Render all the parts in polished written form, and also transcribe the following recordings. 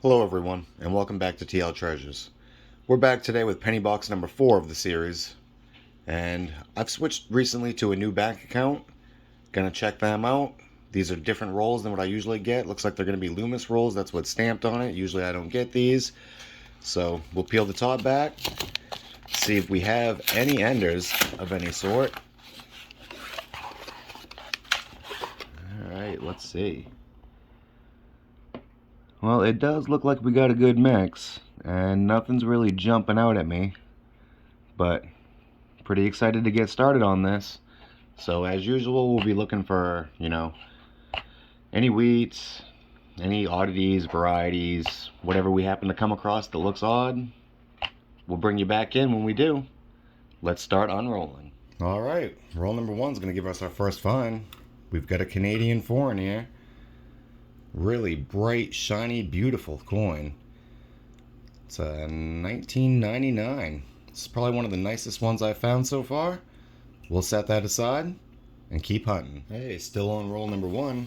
Hello everyone, and welcome back to TL Treasures. We're back today with penny box number 4 of the series, and I've switched recently to a new bank account. Gonna check them out. These are different rolls than what I usually get. Looks like they're gonna be Loomis rolls, that's what's stamped on it. Usually I don't get these. So we'll peel the top back, see if we have any enders of any sort. Alright, let's see. Well, it does look like we got a good mix, and nothing's really jumping out at me, but pretty excited to get started on this. So as usual, we'll be looking for, any wheats, any oddities, varieties, whatever we happen to come across that looks odd. We'll bring you back in when we do. Let's start unrolling. All right, roll number 1 is going to give us our first find. We've got a Canadian foreign here. Really bright, shiny, beautiful coin. It's a 1999. It's probably one of the nicest ones I've found so far. We'll set that aside and keep hunting. Hey, still on roll number 1.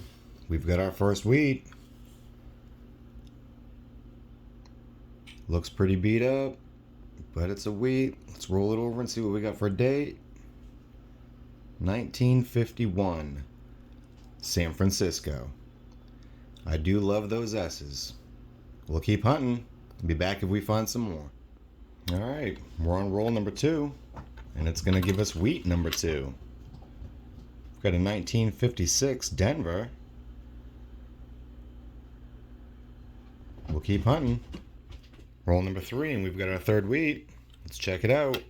We've got our first wheat. Looks pretty beat up, but it's a wheat. Let's roll it over and see what we got for a date. 1951, San Francisco. I do love those S's. We'll keep hunting. Be back if we find some more. Alright, we're on roll number 2, and it's going to give us wheat number 2. We've got a 1956 Denver. We'll keep hunting. Roll number 3, and we've got our third wheat. Let's check it out.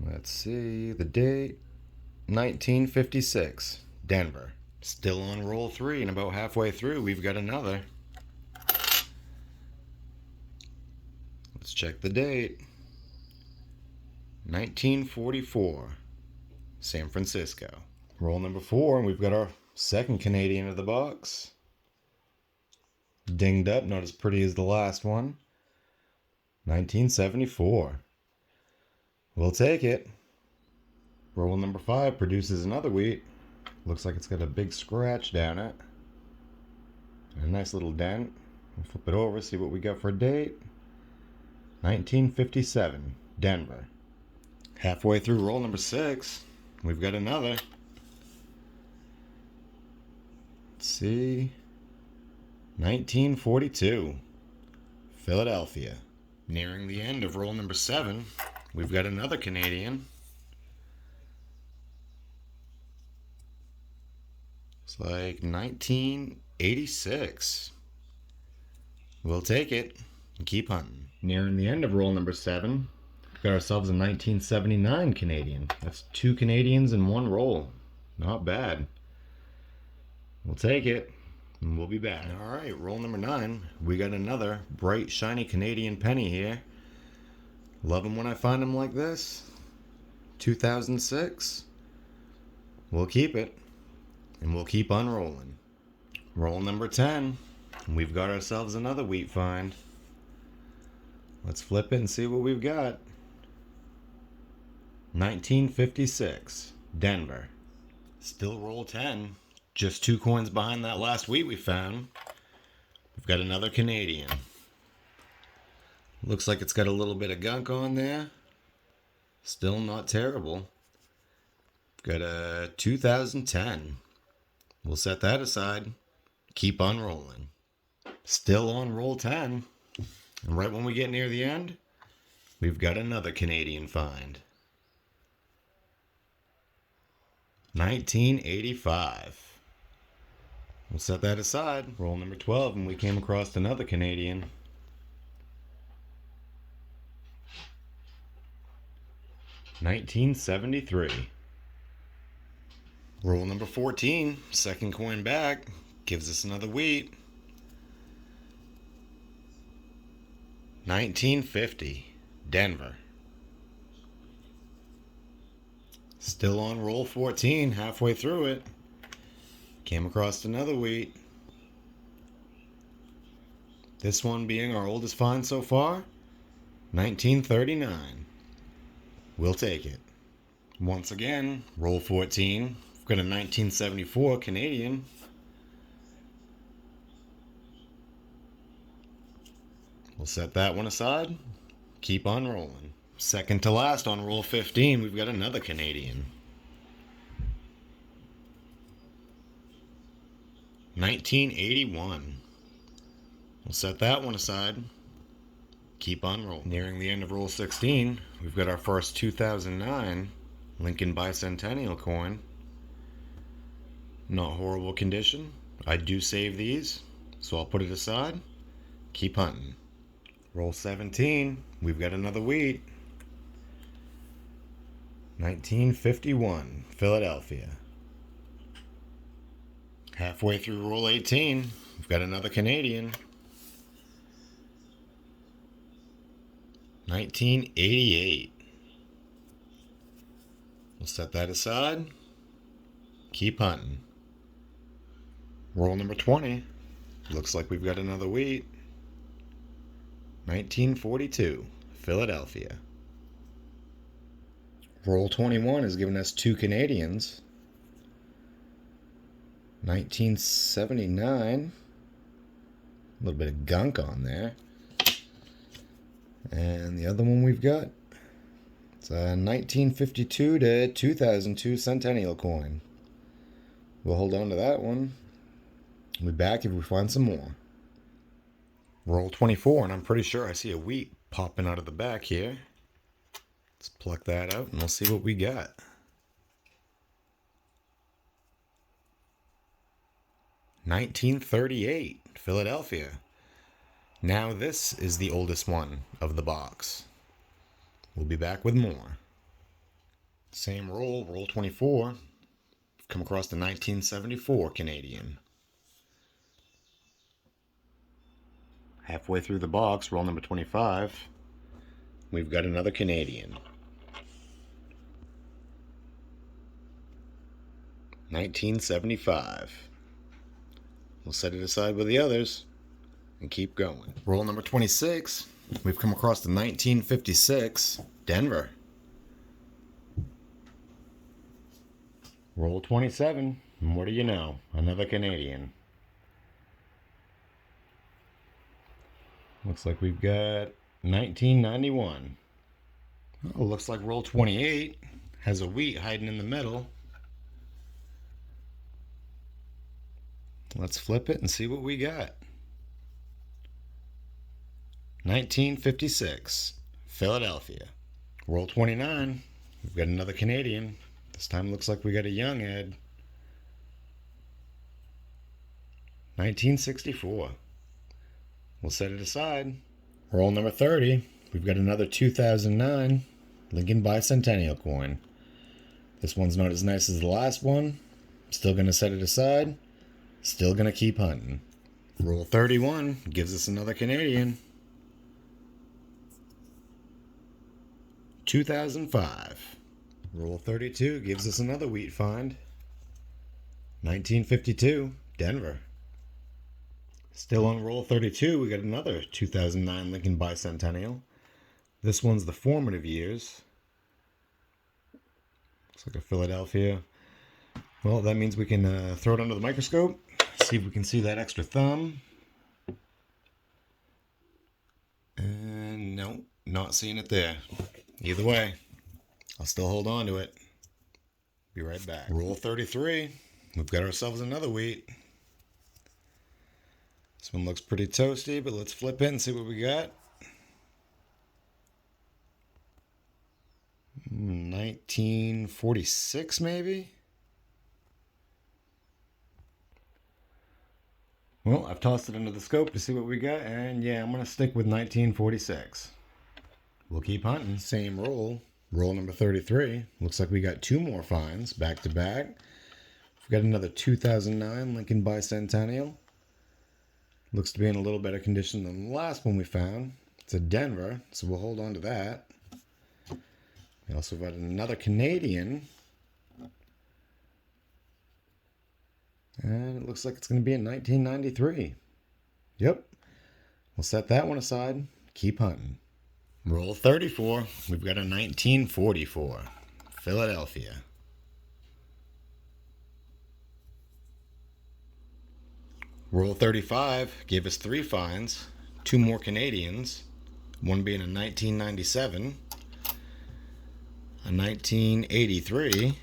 Let's see, the date, 1956, Denver. Still on roll 3, and about halfway through, we've got another. Let's check the date. 1944, San Francisco. Roll number 4, and we've got our second Canadian of the box. Dinged up, not as pretty as the last one. 1974. We'll take it. Roll number 5 produces another wheat. Looks like it's got a big scratch down it. A nice little dent. We'll flip it over, see what we got for a date. 1957, Denver. Halfway through roll number 6, we've got another. Let's see. 1942, Philadelphia. Nearing the end of roll number 7, we've got another Canadian. It's like 1986. We'll take it and keep hunting. Nearing the end of roll number 7, we've got ourselves a 1979 Canadian. That's 2 Canadians in 1 roll. Not bad. We'll take it and we'll be back. Alright, roll number 9. We got another bright, shiny Canadian penny here. Love them when I find them like this. 2006. We'll keep it. And we'll keep unrolling. Roll number 10. We've got ourselves another wheat find. Let's flip it and see what we've got. 1956, Denver. Still roll 10. Just 2 coins behind that last wheat we found. We've got another Canadian. Looks like it's got a little bit of gunk on there. Still not terrible. Got a 2010. We'll set that aside. Keep on rolling. Still on roll 10. And right when we get near the end, we've got another Canadian find. 1985. We'll set that aside. Roll number 12, and we came across another Canadian. 1973. Roll number 14, second coin back, gives us another wheat. 1950, Denver. Still on roll 14, halfway through it. Came across another wheat. This one being our oldest find so far, 1939. We'll take it. Once again, roll 14. We've got a 1974 Canadian. We'll set that one aside. Keep on rolling. Second to last on roll 15, we've got another Canadian. 1981. We'll set that one aside. Keep on rolling. Nearing the end of roll 16, we've got our first 2009 Lincoln Bicentennial coin. Not horrible condition. I do save these, so I'll put it aside. Keep hunting. Roll 17, we've got another wheat. 1951, Philadelphia. Halfway through roll 18, we've got another Canadian. 1988. We'll set that aside. Keep hunting. Roll number 20. Looks like we've got another wheat. 1942, Philadelphia. Roll 21 has given us two Canadians. 1979. A little bit of gunk on there. And the other one we've got, it's a 1952 to 2002 Centennial coin. We'll hold on to that one. We'll be back if we find some more. Roll 24, and I'm pretty sure I see a wheat popping out of the back here. Let's pluck that out and we'll see what we got. $1938, Philadelphia. Now this is the oldest one of the box. We'll be back with more. Same roll, roll 24. Come across the 1974 Canadian. Halfway through the box, roll number 25. We've got another Canadian. 1975. We'll set it aside with the others and keep going. Roll number 26. We've come across the 1956 Denver. Roll 27. And what do you know? Another Canadian. Looks like we've got 1991. Oh, looks like roll 28 has a wheat hiding in the middle. Let's flip it and see what we got. 1956, Philadelphia. Roll 29. We've got another Canadian. This time looks like we got a young Ed. 1964. We'll set it aside. Roll number 30. We've got another 2009 Lincoln Bicentennial coin. This one's not as nice as the last one. Still going to set it aside. Still going to keep hunting. Roll 31 gives us another Canadian. 2005. Roll 32 gives us another wheat find. 1952, Denver. Still on roll 32, we got another 2009 Lincoln Bicentennial. This one's the formative years. Looks like a Philadelphia. Well, that means we can throw it under the microscope. See if we can see that extra thumb. And no, not seeing it there. Either way, I'll still hold on to it. Be right back. Roll 33. We've got ourselves another wheat. This one looks pretty toasty, but let's flip it and see what we got. 1946 maybe? Well, I've tossed it under the scope to see what we got, and yeah, I'm going to stick with 1946. We'll keep hunting. Same roll. Roll number 33. Looks like we got two more finds back to back. We've got another 2009 Lincoln Bicentennial. Looks to be in a little better condition than the last one we found. It's a Denver, so we'll hold on to that. We also got another Canadian. And it looks like it's going to be in 1993. Yep. We'll set that one aside. Keep hunting. Roll 34. We've got a 1944. Philadelphia. Roll 35 gave us three finds. two more Canadians, one being a 1997, a 1983,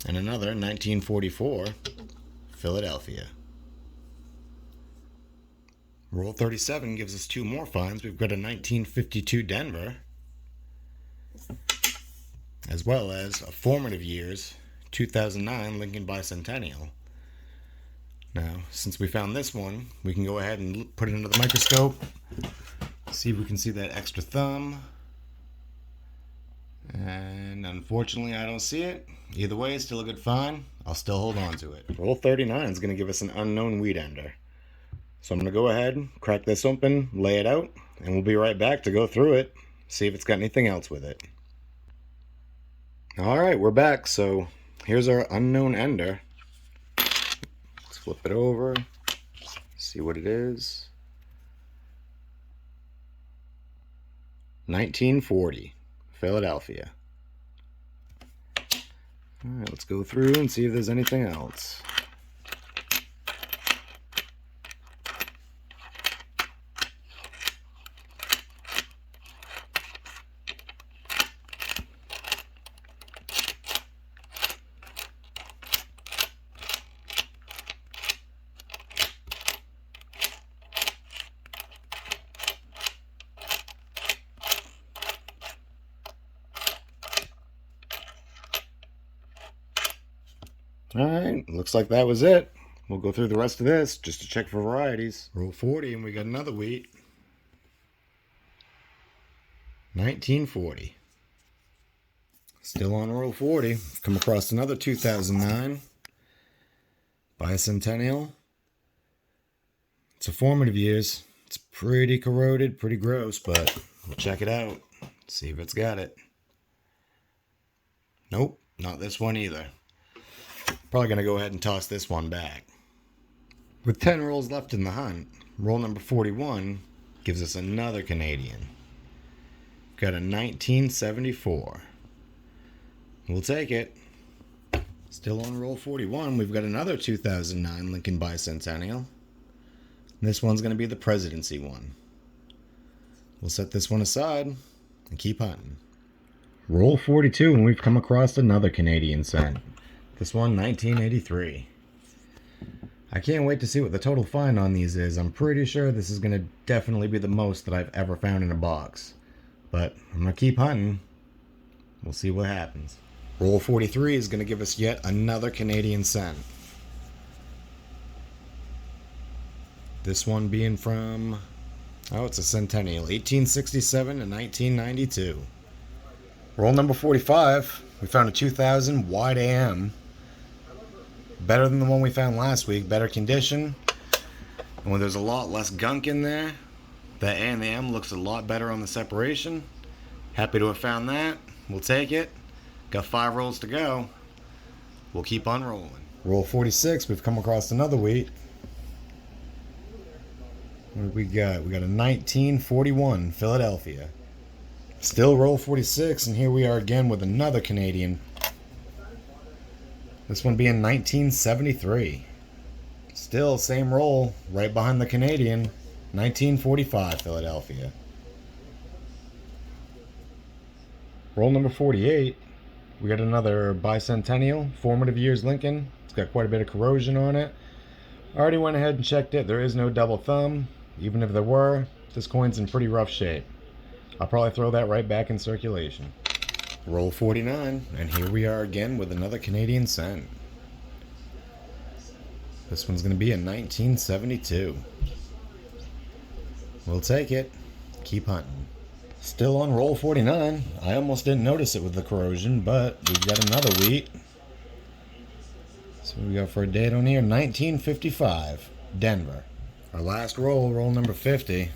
and another 1944, Philadelphia. Roll 37 gives us two more finds. We've got a 1952 Denver, as well as a formative years 2009 Lincoln Bicentennial. Now, since we found this one, we can go ahead and put it under the microscope, see if we can see that extra thumb. And unfortunately, I don't see it. Either way, it's still a good find. I'll still hold on to it. Roll 39 is going to give us an unknown wheat ender. So I'm going to go ahead, crack this open, lay it out, and we'll be right back to go through it, see if it's got anything else with it. Alright, we're back. So here's our unknown ender. Let's flip it over, see what it is. 1940, Philadelphia. Alright, let's go through and see if there's anything else. Alright, looks like that was it. We'll go through the rest of this just to check for varieties. Roll 40 and we got another wheat. 1940. Still on roll 40. Come across another 2009 Bicentennial. It's a formative years. It's pretty corroded, pretty gross, but we'll check it out. See if it's got it. Nope, not this one either. Probably going to go ahead and toss this one back. With 10 rolls left in the hunt, roll number 41 gives us another Canadian. We've got a 1974. We'll take it. Still on roll 41, we've got another 2009 Lincoln Bicentennial. This one's going to be the presidency one. We'll set this one aside and keep hunting. Roll 42 and we've come across another Canadian scent. This one, 1983. I can't wait to see what the total find on these is. I'm pretty sure this is going to definitely be the most that I've ever found in a box. But I'm going to keep hunting. We'll see what happens. Roll 43 is going to give us yet another Canadian scent. This one being from, it's a centennial, 1867 to 1992. Roll number 45. We found a 2000 Wide AM. Better than the one we found last week, better condition. And when there's a lot less gunk in there, the A and the M looks a lot better on the separation. Happy to have found that. We'll take it. Got 5 rolls to go. We'll keep on rolling. Roll 46, we've come across another wheat. What do we got? We got a 1941 Philadelphia. Still roll 46, and here we are again with another Canadian. This one being 1973. Still same roll, right behind the Canadian, 1945 Philadelphia. Roll number 48. We got another Bicentennial, formative years Lincoln. It's got quite a bit of corrosion on it. I already went ahead and checked it. There is no double thumb. Even if there were, this coin's in pretty rough shape. I'll probably throw that right back in circulation. Roll 49, and here we are again with another Canadian scent. This one's going to be a 1972. We'll take it. Keep hunting. Still on roll 49. I almost didn't notice it with the corrosion, but we've got another wheat. So we got for a date on here, 1955, Denver. Our last roll, roll number 50.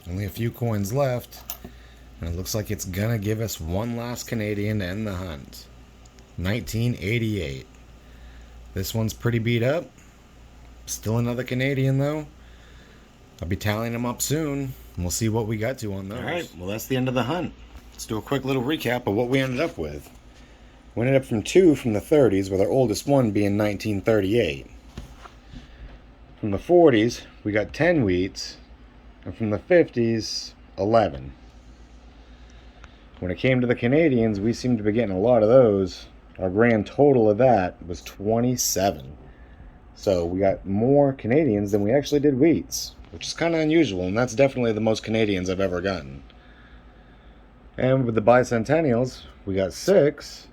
Only a few coins left. And it looks like it's gonna give us one last Canadian to end the hunt. 1988. This one's pretty beat up. Still another Canadian though. I'll be tallying them up soon, and we'll see what we got to on those. Alright, well that's the end of the hunt. Let's do a quick little recap of what we ended up with. We ended up from 2 from the 30s, with our oldest one being 1938. From the 40s, we got 10 wheats, and from the 50s, 11. When it came to the Canadians, we seemed to be getting a lot of those. Our grand total of that was 27. So we got more Canadians than we actually did wheats, which is kind of unusual, and that's definitely the most Canadians I've ever gotten. And with the bicentennials, we got 6,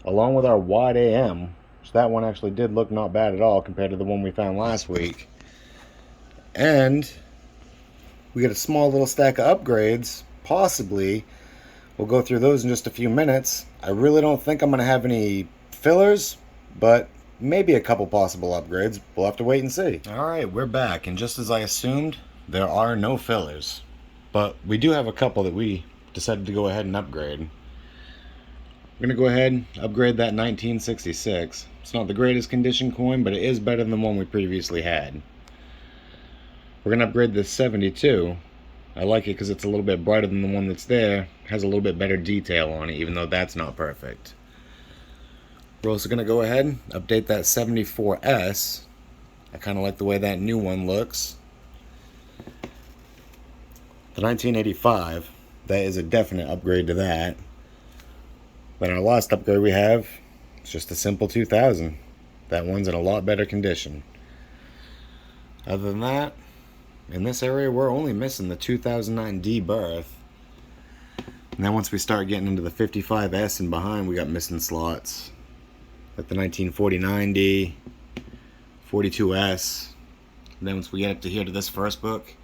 along with our wide AM, which that one actually did look not bad at all compared to the one we found last week. And we got a small little stack of upgrades, possibly. We'll go through those in just a few minutes. I really don't think I'm going to have any fillers, but maybe a couple possible upgrades. We'll have to wait and see. Alright, we're back, and just as I assumed, there are no fillers. But we do have a couple that we decided to go ahead and upgrade. We're going to go ahead and upgrade that 1966. It's not the greatest condition coin, but it is better than the one we previously had. We're going to upgrade this 72. I like it because it's a little bit brighter than the one that's there. It has a little bit better detail on it, even though that's not perfect. We're also going to go ahead and update that 74S. I kind of like the way that new one looks. The 1985, that is a definite upgrade to that. Then our last upgrade we have is just a simple 2000. That one's in a lot better condition. Other than that, in this area we're only missing the 2009 D Birth. And then once we start getting into the 55S and behind, we got missing slots. Like the 1949 D, 42S. And then once we get up to here to this first book,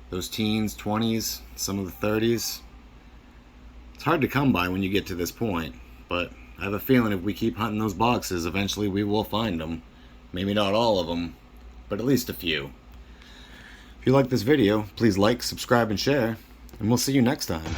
those teens, 20s, some of the 30s. It's hard to come by when you get to this point, but I have a feeling if we keep hunting those boxes, eventually we will find them. Maybe not all of them, but at least a few. If you like this video, please like, subscribe, and share, and we'll see you next time.